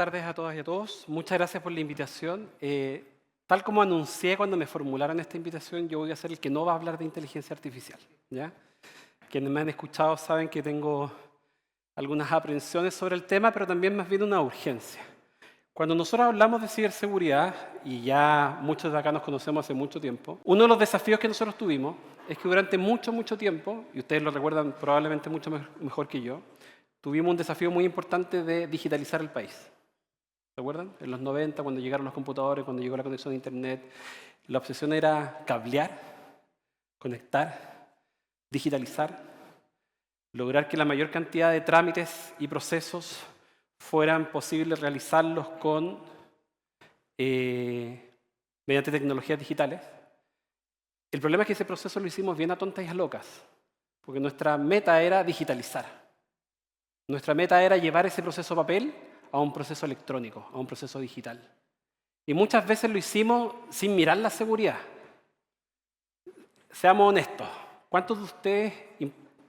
tardes a todas y a todos. Muchas gracias por la invitación. Tal como anuncié cuando me formularon esta invitación, yo voy a ser el que no va a hablar de inteligencia artificial, ¿ya? Quienes me han escuchado saben que tengo algunas aprensiones sobre el tema, pero también más bien una urgencia. Cuando nosotros hablamos de ciberseguridad, y ya muchos de acá nos conocemos hace mucho tiempo, uno de los desafíos que nosotros tuvimos es que durante mucho tiempo, y ustedes lo recuerdan probablemente mucho mejor que yo, tuvimos un desafío muy importante de digitalizar el país. ¿Se acuerdan? En los 90, cuando llegaron los computadores, cuando llegó la conexión a Internet, la obsesión era cablear, conectar, digitalizar, lograr que la mayor cantidad de trámites y procesos fueran posibles realizarlos mediante tecnologías digitales. El problema es que ese proceso lo hicimos bien a tontas y a locas, porque nuestra meta era digitalizar. Nuestra meta era llevar ese proceso papel a un proceso electrónico, a un proceso digital. Y muchas veces lo hicimos sin mirar la seguridad. Seamos honestos, ¿cuántos de ustedes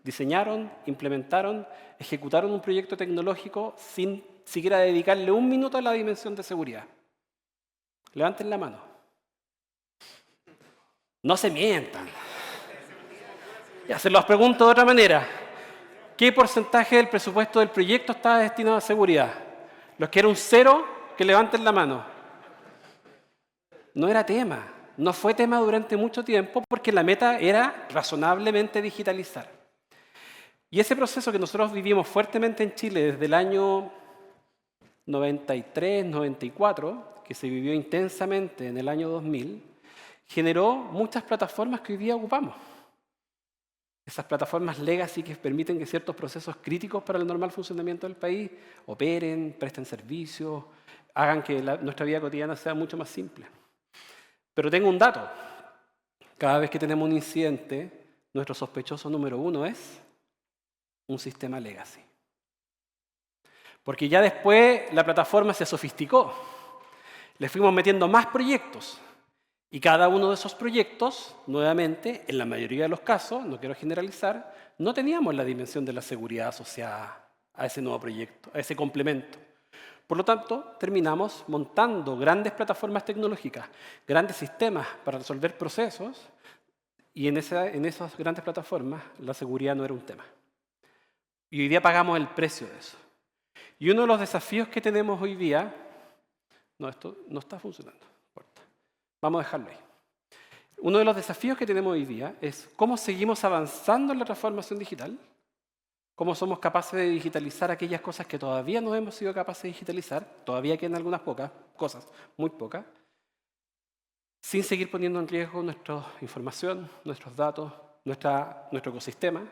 diseñaron, implementaron, ejecutaron un proyecto tecnológico sin siquiera dedicarle un minuto a la dimensión de seguridad? Levanten la mano. No se mientan. Ya se los pregunto de otra manera. ¿Qué porcentaje del presupuesto del proyecto estaba destinado a seguridad? Los que eran un cero, que levanten la mano. No era tema. No fue tema durante mucho tiempo porque la meta era razonablemente digitalizar. Y ese proceso que nosotros vivimos fuertemente en Chile desde el año 93, 94, que se vivió intensamente en el año 2000, generó muchas plataformas que hoy día ocupamos. Esas plataformas legacy que permiten que ciertos procesos críticos para el normal funcionamiento del país operen, presten servicios, hagan que nuestra vida cotidiana sea mucho más simple. Pero tengo un dato. Cada vez que tenemos un incidente, nuestro sospechoso número uno es un sistema legacy. Porque ya después la plataforma se sofisticó. Le fuimos metiendo más proyectos. Y cada uno de esos proyectos, nuevamente, en la mayoría de los casos, no quiero generalizar, no teníamos la dimensión de la seguridad asociada a ese nuevo proyecto, a ese complemento. Por lo tanto, terminamos montando grandes plataformas tecnológicas, grandes sistemas para resolver procesos, y en esas grandes plataformas la seguridad no era un tema. Y hoy día pagamos el precio de eso. Y uno de los desafíos que tenemos hoy día... No, esto no está funcionando. Vamos a dejarlo ahí. Uno de los desafíos que tenemos hoy día es cómo seguimos avanzando en la transformación digital, cómo somos capaces de digitalizar aquellas cosas que todavía no hemos sido capaces de digitalizar, todavía quedan algunas pocas cosas, muy pocas, sin seguir poniendo en riesgo nuestra información, nuestros datos, nuestro ecosistema,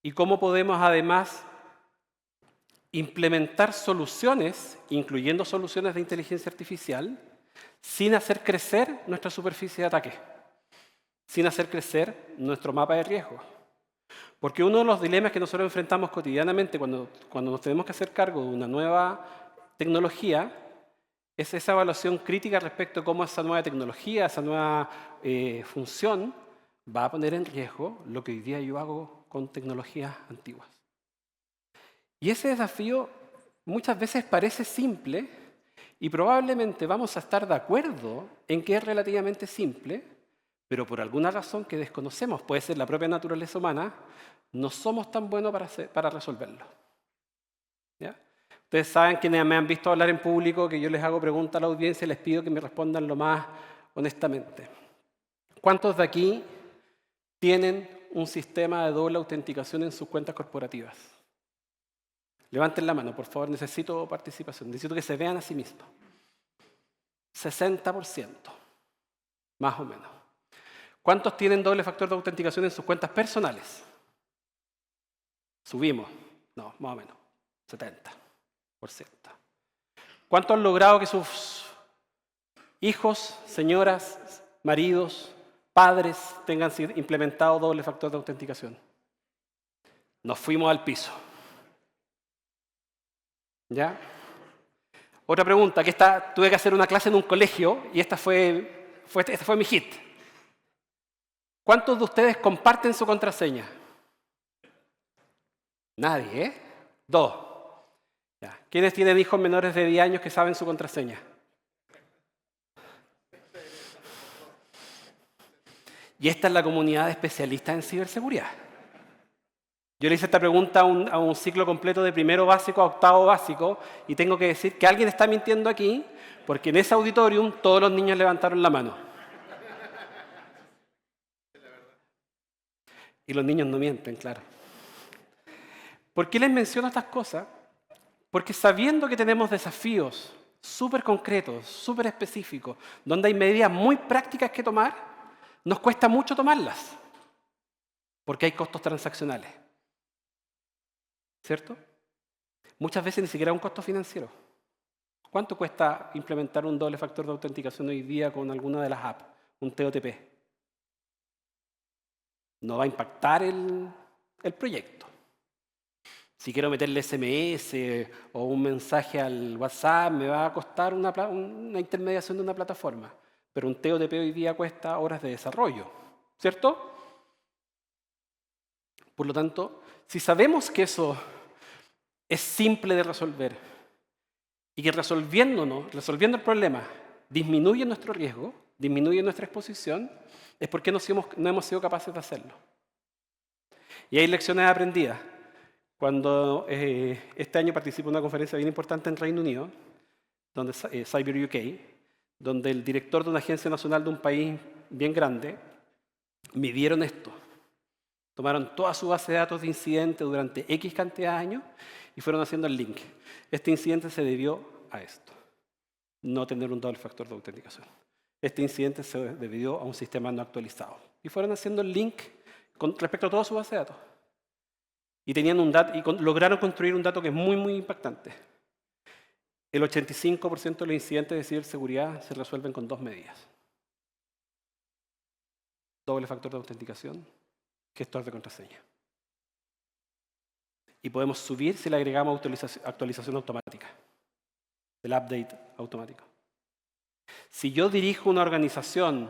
y cómo podemos además implementar soluciones, incluyendo soluciones de inteligencia artificial, sin hacer crecer nuestra superficie de ataque, sin hacer crecer nuestro mapa de riesgo. Porque uno de los dilemas que nosotros enfrentamos cotidianamente cuando nos tenemos que hacer cargo de una nueva tecnología es esa evaluación crítica respecto a cómo esa nueva tecnología, esa nueva función va a poner en riesgo lo que hoy día yo hago con tecnologías antiguas. Y ese desafío muchas veces parece simple, y probablemente vamos a estar de acuerdo en que es relativamente simple, pero por alguna razón que desconocemos, puede ser la propia naturaleza humana, no somos tan buenos para resolverlo. ¿Ya? Ustedes saben, quienes me han visto hablar en público, que yo les hago preguntas a la audiencia y les pido que me respondan lo más honestamente. ¿Cuántos de aquí tienen un sistema de doble autenticación en sus cuentas corporativas? Levanten la mano, por favor, necesito participación, necesito que se vean a sí mismos. 60%, más o menos. ¿Cuántos tienen doble factor de autenticación en sus cuentas personales? Subimos, no, más o menos, 70%. ¿Cuántos han logrado que sus hijos, señoras, maridos, padres tengan implementado doble factor de autenticación? Nos fuimos al piso. ¿Ya? Otra pregunta, tuve que hacer una clase en un colegio y esta fue mi hit. ¿Cuántos de ustedes comparten su contraseña? Nadie, ¿eh? 2. Ya. ¿Quiénes tienen hijos menores de 10 años que saben su contraseña? Y esta es la comunidad de especialistas en ciberseguridad. Yo le hice esta pregunta a un ciclo completo de primero básico a octavo básico y tengo que decir que alguien está mintiendo aquí porque en ese auditorium todos los niños levantaron la mano. Y los niños no mienten, claro. ¿Por qué les menciono estas cosas? Porque sabiendo que tenemos desafíos súper concretos, súper específicos, donde hay medidas muy prácticas que tomar, nos cuesta mucho tomarlas, porque hay costos transaccionales. ¿Cierto? Muchas veces ni siquiera un costo financiero. ¿Cuánto cuesta implementar un doble factor de autenticación hoy día con alguna de las apps? Un TOTP. No va a impactar el proyecto. Si quiero meterle SMS o un mensaje al WhatsApp, me va a costar una intermediación de una plataforma. Pero un TOTP hoy día cuesta horas de desarrollo. ¿Cierto? Por lo tanto, si sabemos que eso es simple de resolver y que resolviendo el problema disminuye nuestro riesgo, disminuye nuestra exposición, es porque no hemos sido capaces de hacerlo. Y hay lecciones aprendidas. Cuando este año participo en una conferencia bien importante en Reino Unido, donde Cyber UK, donde el director de una agencia nacional de un país bien grande midieron esto. Tomaron toda su base de datos de incidentes durante X cantidad de años y fueron haciendo el link. Este incidente se debió a esto, no tener un doble factor de autenticación. Este incidente se debió a un sistema no actualizado. Y fueron haciendo el link con respecto a toda su base de datos. Y lograron construir un dato que es muy, muy impactante. El 85% de los incidentes de ciberseguridad se resuelven con 2 medidas. Doble factor de autenticación, gestor de contraseña. Y podemos subir si le agregamos actualización automática, el update automático. Si yo dirijo una organización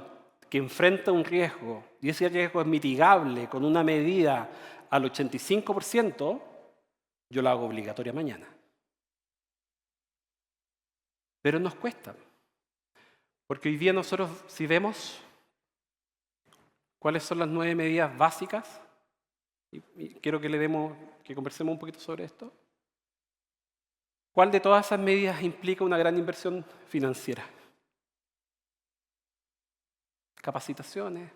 que enfrenta un riesgo y ese riesgo es mitigable con una medida al 85%, yo la hago obligatoria mañana. Pero nos cuesta. Porque hoy día nosotros, si vemos cuáles son las 9 medidas básicas, y quiero que conversemos un poquito sobre esto, ¿cuál de todas esas medidas implica una gran inversión financiera? Capacitaciones,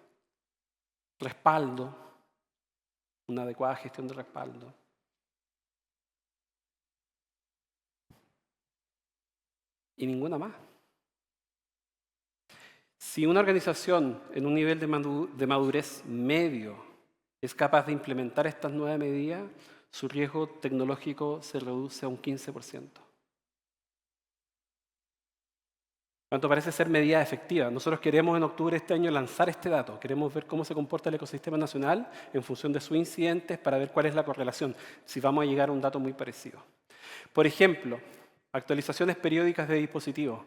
respaldo, una adecuada gestión de respaldo. Y ninguna más. Si una organización en un nivel de madurez medio es capaz de implementar estas 9 medidas, su riesgo tecnológico se reduce a un 15%. Cuanto parece ser medida efectiva. Nosotros queremos en octubre de este año lanzar este dato. Queremos ver cómo se comporta el ecosistema nacional en función de sus incidentes para ver cuál es la correlación, si vamos a llegar a un dato muy parecido. Por ejemplo, actualizaciones periódicas de dispositivos.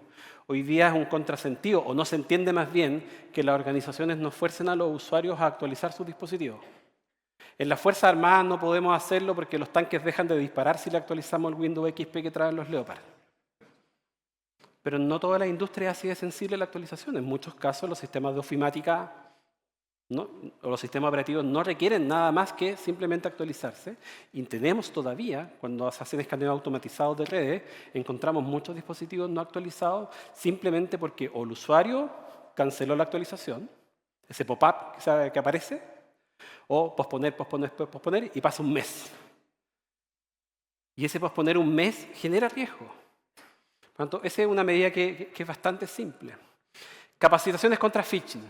Hoy día es un contrasentido, o no se entiende más bien, que las organizaciones nos fuercen a los usuarios a actualizar sus dispositivos. En las Fuerzas Armadas no podemos hacerlo porque los tanques dejan de disparar si le actualizamos el Windows XP que traen los Leopard. Pero no toda la industria es así de sensible a la actualización. En muchos casos los sistemas de ofimática o los sistemas operativos no requieren nada más que simplemente actualizarse. Y tenemos todavía, cuando se hacen escaneos automatizados de redes, encontramos muchos dispositivos no actualizados simplemente porque o el usuario canceló la actualización, ese pop-up que aparece, o posponer y pasa un mes. Y ese posponer un mes genera riesgo. Por lo tanto, esa es una medida que es bastante simple. Capacitaciones contra phishing.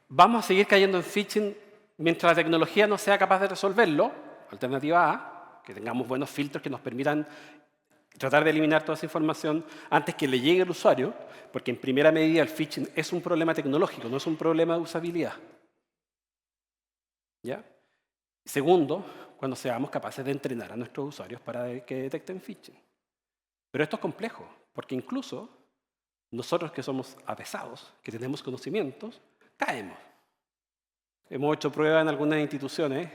Vamos a seguir cayendo en phishing mientras la tecnología no sea capaz de resolverlo. Alternativa A, que tengamos buenos filtros que nos permitan tratar de eliminar toda esa información antes que le llegue al usuario, porque en primera medida el phishing es un problema tecnológico, no es un problema de usabilidad. ¿Ya? Segundo, cuando seamos capaces de entrenar a nuestros usuarios para que detecten phishing. Pero esto es complejo, porque incluso nosotros que somos avesados, que tenemos conocimientos, caemos. Hemos hecho pruebas en algunas instituciones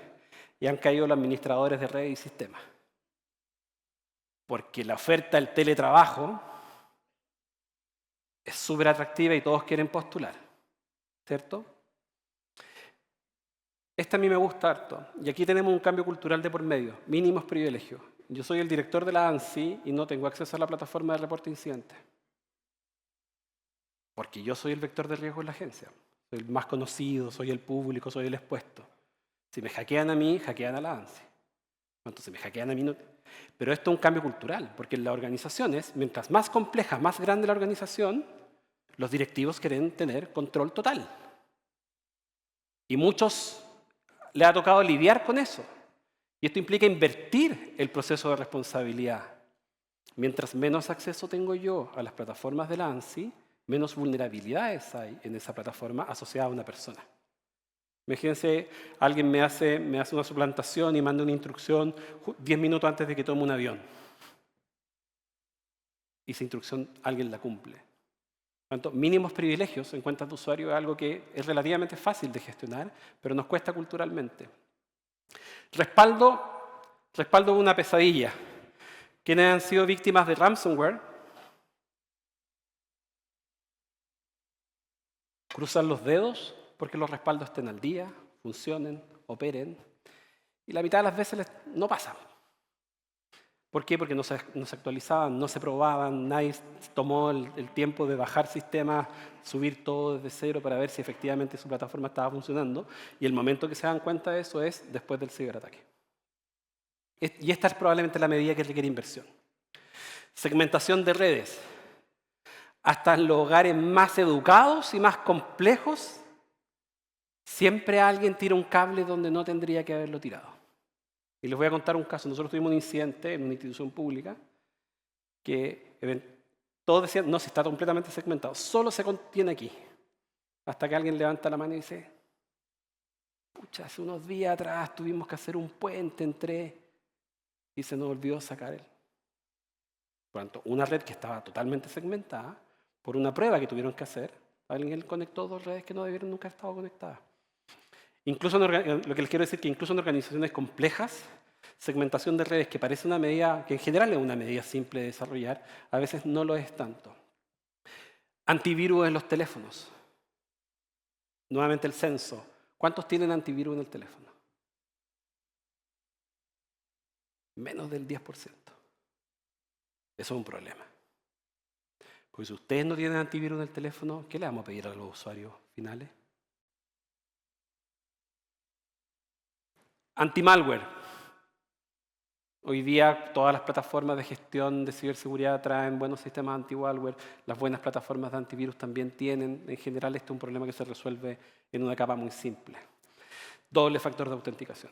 y han caído los administradores de redes y sistemas. porque la oferta del teletrabajo es súper atractiva y todos quieren postular, ¿cierto? Esta a mí me gusta harto. Y aquí tenemos un cambio cultural de por medio, mínimos privilegios. Yo soy el director de la ANSI y no tengo acceso a la plataforma de reporte de incidentes. Porque yo soy el vector de riesgo en la agencia. Soy el más conocido, soy el público, soy el expuesto. Si me hackean a mí, hackean a la ANSI. Entonces me hackean a mí. No. Pero esto es un cambio cultural, porque en las organizaciones, mientras más compleja, más grande la organización, los directivos quieren tener control total. Y muchos les ha tocado lidiar con eso. Y esto implica invertir el proceso de responsabilidad. Mientras menos acceso tengo yo a las plataformas de la ANSI, menos vulnerabilidades hay en esa plataforma asociada a una persona. Imagínense, alguien me hace una suplantación y manda una instrucción 10 minutos antes de que tome un avión. Y esa instrucción alguien la cumple. Por lo tanto, mínimos privilegios en cuentas de usuario es algo que es relativamente fácil de gestionar, pero nos cuesta culturalmente. Respaldo de una pesadilla. ¿Quiénes han sido víctimas de ransomware? Cruzan los dedos porque los respaldos estén al día, funcionen, operen. Y la mitad de las veces no pasa. ¿Por qué? Porque no se actualizaban, no se probaban, nadie tomó el tiempo de bajar sistemas, subir todo desde cero para ver si efectivamente su plataforma estaba funcionando. Y el momento que se dan cuenta de eso es después del ciberataque. Y esta es probablemente la medida que requiere inversión. Segmentación de redes. Hasta en los hogares más educados y más complejos, siempre alguien tira un cable donde no tendría que haberlo tirado. Y les voy a contar un caso. Nosotros tuvimos un incidente en una institución pública que todos decían, no, si está completamente segmentado, solo se contiene aquí. Hasta que alguien levanta la mano y dice, pucha, hace unos días atrás tuvimos que hacer un puente entre y se nos olvidó sacar él. Por lo tanto, una red que estaba totalmente segmentada, por una prueba que tuvieron que hacer, alguien conectó dos redes que no debieron nunca haber estado conectadas. Incluso lo que les quiero decir es que incluso en organizaciones complejas, segmentación de redes que parece una medida, que en general es una medida simple de desarrollar, a veces no lo es tanto. Antivirus en los teléfonos. Nuevamente el censo. ¿Cuántos tienen antivirus en el teléfono? Menos del 10%. Eso es un problema. Porque si ustedes no tienen antivirus en el teléfono, ¿qué le vamos a pedir a los usuarios finales? Anti-malware. Hoy día todas las plataformas de gestión de ciberseguridad traen buenos sistemas anti-malware. Las buenas plataformas de antivirus también tienen. En general, este es un problema que se resuelve en una capa muy simple. Doble factor de autenticación.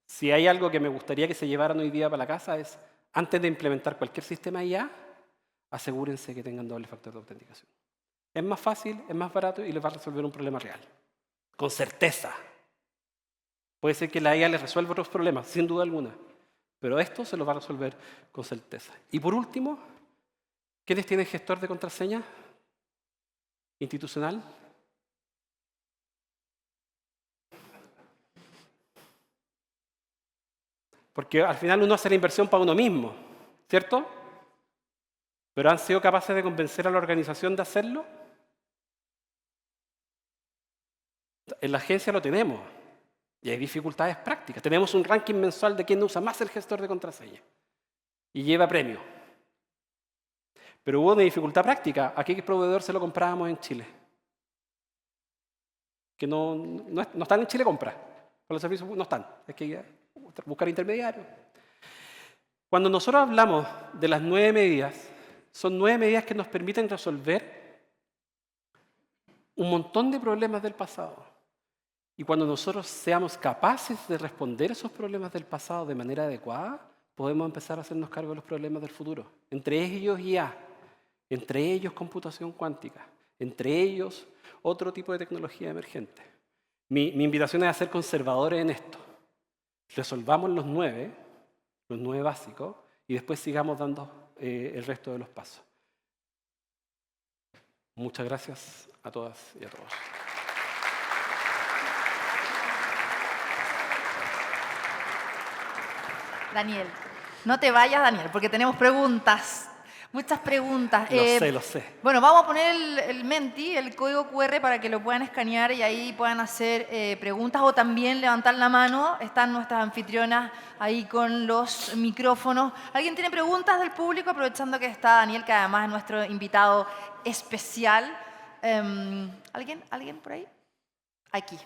Si hay algo que me gustaría que se llevaran hoy día para la casa es, antes de implementar cualquier sistema IA, asegúrense que tengan doble factor de autenticación. Es más fácil, es más barato y les va a resolver un problema real. Con certeza. Puede ser que la IA les resuelva otros problemas, sin duda alguna. Pero esto se lo va a resolver con certeza. Y por último, ¿quiénes tienen gestor de contraseña institucional? Porque al final uno hace la inversión para uno mismo, ¿cierto? ¿Pero han sido capaces de convencer a la organización de hacerlo? En la agencia lo tenemos. Y hay dificultades prácticas. Tenemos un ranking mensual de quién usa más el gestor de contraseña. Y lleva premio. Pero hubo una dificultad práctica. ¿A qué proveedor se lo comprábamos en Chile? Que no están en Chile compra. Con los servicios no están. Hay que buscar intermediarios. Cuando nosotros hablamos de las 9 medidas, son 9 medidas que nos permiten resolver un montón de problemas del pasado. Y cuando nosotros seamos capaces de responder esos problemas del pasado de manera adecuada, podemos empezar a hacernos cargo de los problemas del futuro. Entre ellos IA, entre ellos computación cuántica, entre ellos otro tipo de tecnología emergente. Mi invitación es a ser conservadores en esto. Resolvamos los 9 básicos, y después sigamos dando el resto de los pasos. Muchas gracias a todas y a todos. Daniel. No te vayas, Daniel, porque tenemos preguntas. Muchas preguntas. Lo sé. Bueno, vamos a poner el Menti, el código QR, para que lo puedan escanear y ahí puedan hacer preguntas o también levantar la mano. Están nuestras anfitrionas ahí con los micrófonos. ¿Alguien tiene preguntas del público? Aprovechando que está Daniel, que además es nuestro invitado especial. ¿Alguien por ahí? Aquí,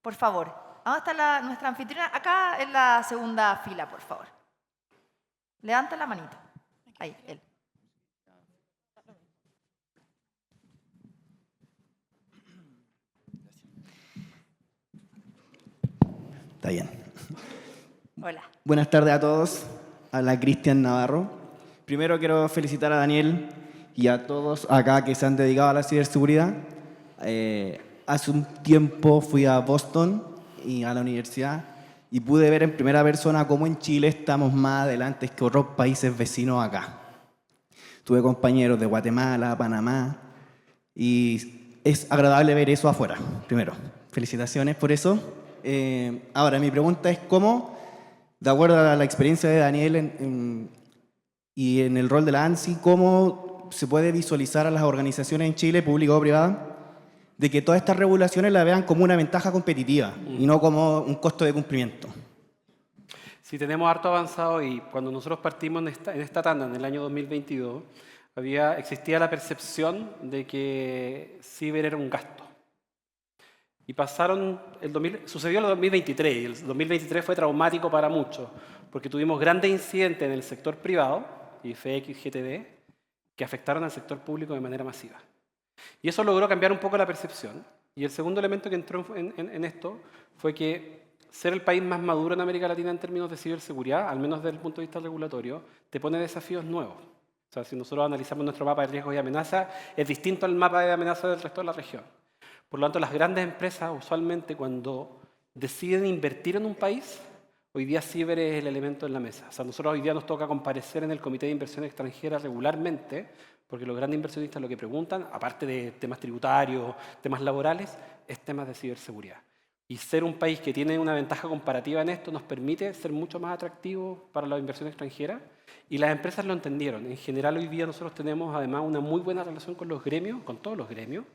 por favor. ¿Dónde está nuestra anfitriona? Acá en la segunda fila, por favor. Levanta la manito. Ahí, él. Está bien. Hola. Buenas tardes a todos. Habla Cristian Navarro. Primero quiero felicitar a Daniel y a todos acá que se han dedicado a la ciberseguridad. Hace un tiempo fui a Boston y a la universidad y pude ver en primera persona cómo en Chile estamos más adelante que otros países vecinos acá. Tuve compañeros de Guatemala, Panamá y es agradable ver eso afuera. Primero, felicitaciones por eso. Ahora, mi pregunta es cómo, de acuerdo a la experiencia de Daniel y en el rol de la ANSI, cómo se puede visualizar a las organizaciones en Chile, pública o privada, de que todas estas regulaciones la vean como una ventaja competitiva y no como un costo de cumplimiento. Sí, tenemos harto avanzado y cuando nosotros partimos en esta tanda, en el año 2022, existía la percepción de que ciber era un gasto. Y sucedió el 2023, y el 2023 fue traumático para muchos, porque tuvimos grandes incidentes en el sector privado, IFX, GTD, que afectaron al sector público de manera masiva. Y eso logró cambiar un poco la percepción. Y el segundo elemento que entró en esto fue que ser el país más maduro en América Latina en términos de ciberseguridad, al menos desde el punto de vista regulatorio, te pone desafíos nuevos. O sea, si nosotros analizamos nuestro mapa de riesgos y amenazas, es distinto al mapa de amenazas del resto de la región. Por lo tanto, las grandes empresas, usualmente, cuando deciden invertir en un país, hoy día ciber es el elemento en la mesa. O sea, nosotros hoy día nos toca comparecer en el Comité de Inversión Extranjera regularmente, porque los grandes inversionistas lo que preguntan, aparte de temas tributarios, temas laborales, es temas de ciberseguridad. Y ser un país que tiene una ventaja comparativa en esto nos permite ser mucho más atractivos para la inversión extranjera. Y las empresas lo entendieron. En general, hoy día nosotros tenemos además una muy buena relación con los gremios, con todos los gremios,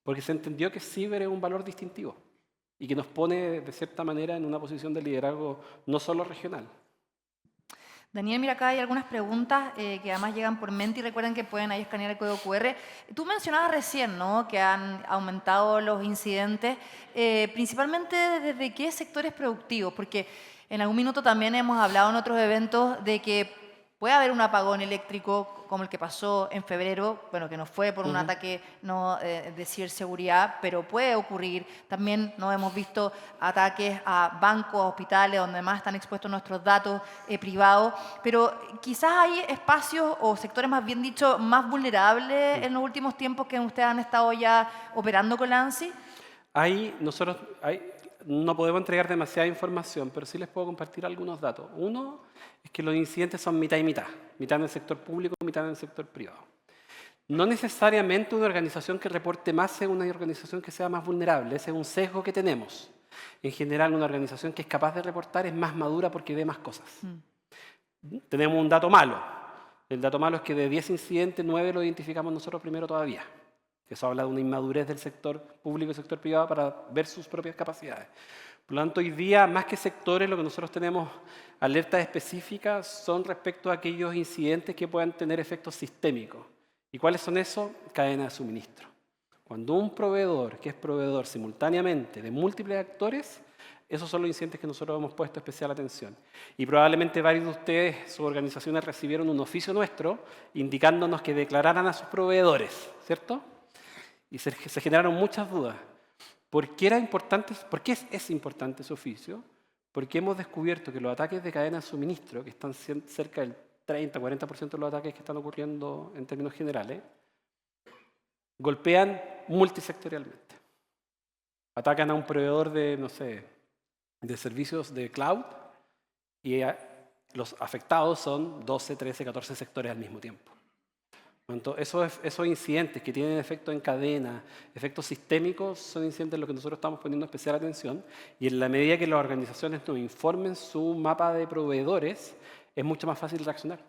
porque se entendió que ciber es un valor distintivo y que nos pone, de cierta manera, en una posición de liderazgo no solo regional. Daniel, mira, acá hay algunas preguntas que además llegan por Menti. Recuerden que pueden ahí escanear el código QR. Tú mencionabas recién, ¿no?, que han aumentado los incidentes, principalmente desde qué sectores productivos, porque en algún minuto también hemos hablado en otros eventos de que puede haber un apagón eléctrico como el que pasó en febrero, bueno, que no fue por un ataque de ciberseguridad, pero puede ocurrir. También no hemos visto ataques a bancos, a hospitales, donde más están expuestos nuestros datos privados. Pero quizás hay espacios o sectores, más bien dicho, más vulnerables en los últimos tiempos que ustedes han estado ya operando con la ANSI. No podemos entregar demasiada información, pero sí les puedo compartir algunos datos. Uno es que los incidentes son mitad y mitad en el sector público, mitad en el sector privado. No necesariamente una organización que reporte más es una organización que sea más vulnerable, ese es un sesgo que tenemos. En general, una organización que es capaz de reportar es más madura porque ve más cosas. Tenemos un dato malo. El dato malo es que de 10 incidentes, 9 lo identificamos nosotros primero todavía. Eso habla de una inmadurez del sector público y sector privado para ver sus propias capacidades. Por lo tanto, hoy día, más que sectores, lo que nosotros tenemos alertas específicas son respecto a aquellos incidentes que puedan tener efectos sistémicos. ¿Y cuáles son esos? Cadena de suministro. Cuando un proveedor, que es proveedor simultáneamente de múltiples actores, esos son los incidentes que nosotros hemos puesto especial atención. Y probablemente varios de ustedes, sus organizaciones, recibieron un oficio nuestro indicándonos que declararan a sus proveedores, ¿cierto? Y se generaron muchas dudas. ¿Por qué es importante ese oficio? Porque hemos descubierto que los ataques de cadena de suministro, que están cerca del 30-40% de los ataques que están ocurriendo en términos generales, golpean multisectorialmente. Atacan a un proveedor de servicios de cloud y los afectados son 12, 13, 14 sectores al mismo tiempo. Esos incidentes que tienen efecto en cadena, efectos sistémicos, son incidentes en los que nosotros estamos poniendo especial atención y en la medida que las organizaciones nos informen su mapa de proveedores, es mucho más fácil reaccionar.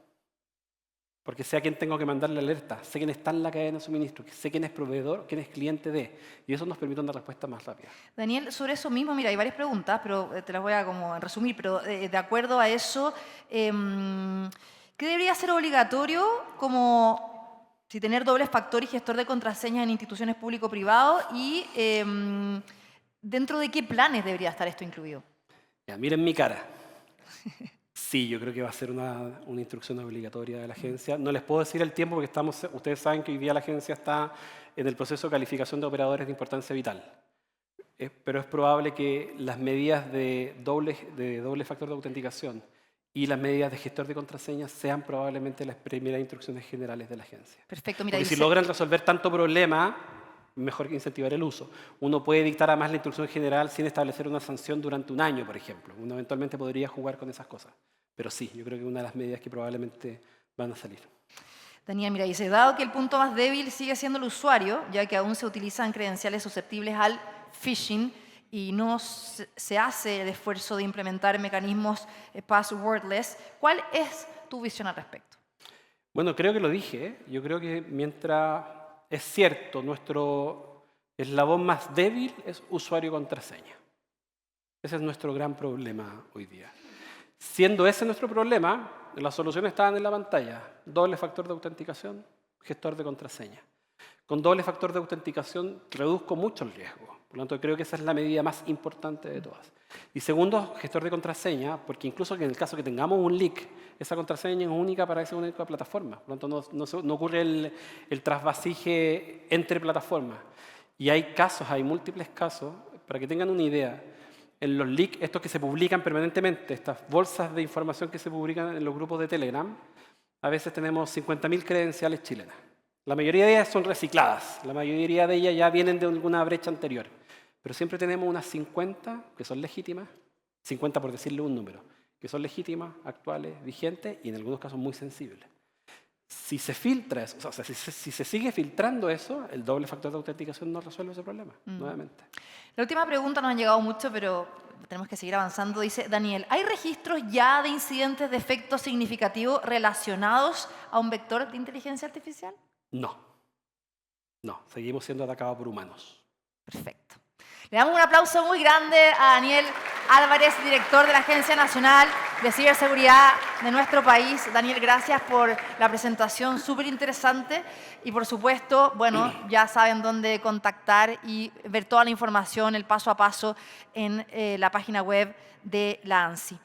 Porque sé a quién tengo que mandarle alerta, sé quién está en la cadena de suministro, sé quién es proveedor, quién es cliente de. Y eso nos permite una respuesta más rápida. Daniel, sobre eso mismo, mira, hay varias preguntas, pero te las voy a como resumir. Pero de acuerdo a eso, ¿qué debería ser obligatorio como si tener doble factor y gestor de contraseñas en instituciones público-privado? Y ¿dentro de qué planes debería estar esto incluido? Ya, miren mi cara. Sí, yo creo que va a ser una instrucción obligatoria de la agencia. No les puedo decir el tiempo porque ustedes saben que hoy día la agencia está en el proceso de calificación de operadores de importancia vital. Pero es probable que las medidas de doble factor de autenticación y las medidas de gestor de contraseñas sean probablemente las primeras instrucciones generales de la agencia. Perfecto, mira, Porque si logran resolver tanto problema, mejor que incentivar el uso. Uno puede dictar además la instrucción general sin establecer una sanción durante un año, por ejemplo. Uno eventualmente podría jugar con esas cosas. Pero sí, yo creo que es una de las medidas que probablemente van a salir. Daniel, mira, dice, dado que el punto más débil sigue siendo el usuario, ya que aún se utilizan credenciales susceptibles al phishing y no se hace el esfuerzo de implementar mecanismos passwordless, ¿cuál es tu visión al respecto? Bueno, creo que lo dije, ¿eh? Yo creo que mientras es cierto, nuestro eslabón más débil es usuario-contraseña. Ese es nuestro gran problema hoy día. Siendo ese nuestro problema, las soluciones estaban en la pantalla. Doble factor de autenticación, gestor de contraseña. Con doble factor de autenticación reduzco mucho el riesgo. Por lo tanto, creo que esa es la medida más importante de todas. Y segundo, gestor de contraseña, porque incluso que en el caso que tengamos un leak, esa contraseña es única para esa única plataforma. Por lo tanto, no ocurre el trasvasije entre plataformas. Y hay múltiples casos, para que tengan una idea. En los leaks, estos que se publican permanentemente, estas bolsas de información que se publican en los grupos de Telegram, a veces tenemos 50.000 credenciales chilenas. La mayoría de ellas son recicladas, la mayoría de ellas ya vienen de alguna brecha anterior. Pero siempre tenemos unas 50 que son legítimas, 50 por decirle un número, que son legítimas, actuales, vigentes y en algunos casos muy sensibles. Si se filtra eso, o sea, si se sigue filtrando eso, el doble factor de autenticación no resuelve ese problema, nuevamente. La última pregunta nos han llegado mucho, pero tenemos que seguir avanzando. Dice, Daniel, ¿hay registros ya de incidentes de efecto significativo relacionados a un vector de inteligencia artificial? No, seguimos siendo atacados por humanos. Perfecto. Le damos un aplauso muy grande a Daniel Álvarez, director de la Agencia Nacional de Ciberseguridad de nuestro país. Daniel, gracias por la presentación, súper interesante. Y por supuesto, bueno, ya saben dónde contactar y ver toda la información, el paso a paso en la página web de la ANSI.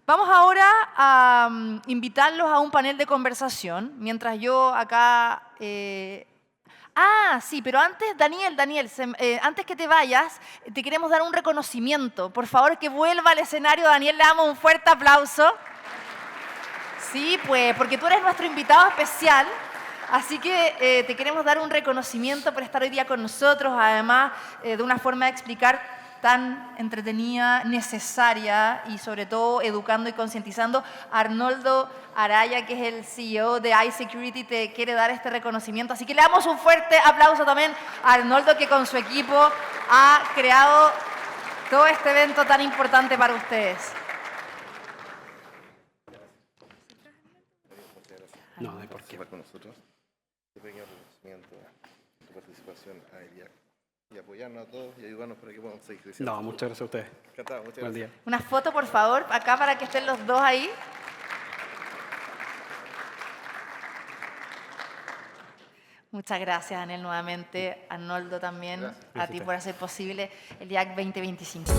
Vamos ahora a invitarlos a un panel de conversación, mientras yo acá... sí, pero antes, Daniel, antes que te vayas, te queremos dar un reconocimiento. Por favor, que vuelva al escenario. Daniel, le damos un fuerte aplauso. Sí, pues, porque tú eres nuestro invitado especial. Así que te queremos dar un reconocimiento por estar hoy día con nosotros, además de una forma de explicar tan entretenida, necesaria y sobre todo educando y concientizando. Arnoldo Araya, que es el CEO de iSecurity, te quiere dar este reconocimiento. Así que le damos un fuerte aplauso también a Arnoldo, que con su equipo ha creado todo este evento tan importante para ustedes. No, no hay por qué. Con nosotros. Un pequeño reconocimiento a tu participación a IAC y apoyarnos a todos y ayudarnos para que podamos seguir creciendo. No, muchas gracias a ustedes. Encantado, muchas Buen gracias. día. Una foto, por favor, acá para que estén los dos ahí. Muchas gracias, Daniel, nuevamente. Arnoldo también, Gracias. a ti por hacer posible el IAC 2025.